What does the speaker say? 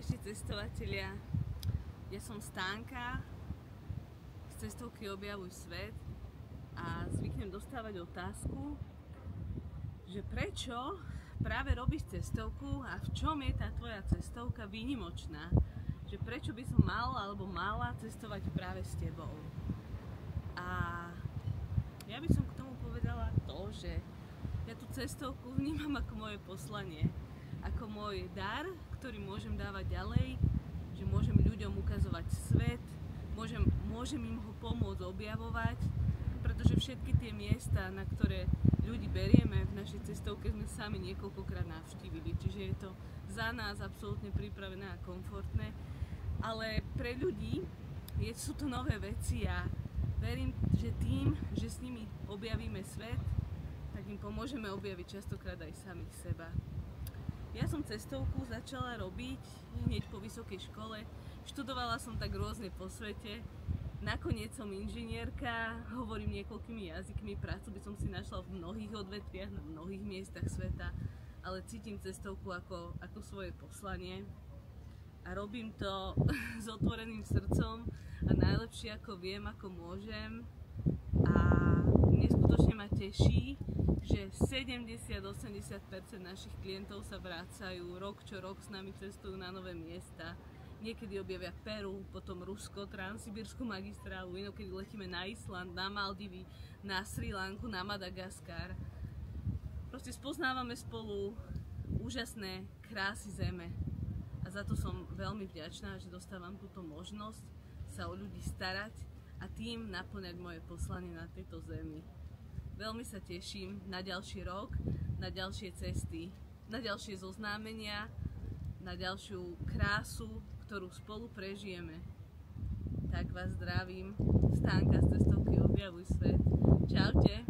Ahojte cestovatelia, ja som Stánka z cestovky Objavuj svet a zvyknem dostávať otázku, že prečo práve robíš cestovku a v čom je tá tvoja cestovka výnimočná, že prečo by som mal alebo mala cestovať práve s tebou. A ja by som k tomu povedala to, že ja tú cestovku vnímam ako moje poslanie, ako môj dar, ktorý môžem dávať ďalej, že môžem ľuďom ukazovať svet, môžem im ho pomôcť objavovať, pretože všetky tie miesta, na ktoré ľudí berieme v našej cestovke, sme sami niekoľkokrát navštívili, čiže je to za nás absolútne pripravené a komfortné, ale pre ľudí sú to nové veci a verím, že tým, že s nimi objavíme svet, tak im pomôžeme objaviť častokrát aj samých seba. Ja som cestovku začala robiť hneď po vysokej škole, študovala som tak rôzne po svete, nakoniec som inžinierka, hovorím niekoľkými jazykmi, prácu by som si našla v mnohých odvetviach, na mnohých miestach sveta, ale cítim cestovku ako svoje poslanie a robím to s otvoreným srdcom a najlepšie ako viem, ako môžem a neskutočne ma teší, že 70-80% našich klientov sa vracajú rok čo rok s nami cestujú na nové miesta. Niekedy objavia Peru, potom Rusko, Transsibírskú magistrálu, inokedy letíme na Island, na Maldivy, na Srí Lanku, na Madagaskar. Proste spoznávame spolu úžasné krásy zeme. A za to som veľmi vďačná, že dostávam túto možnosť sa o ľudí starať a tým naplňať moje poslanie na tejto zemi. Veľmi sa teším na ďalší rok, na ďalšie cesty, na ďalšie zoznámenia, na ďalšiu krásu, ktorú spolu prežijeme. Tak vás zdravím, Stánka z cestovky Objavuj svet. Čaute.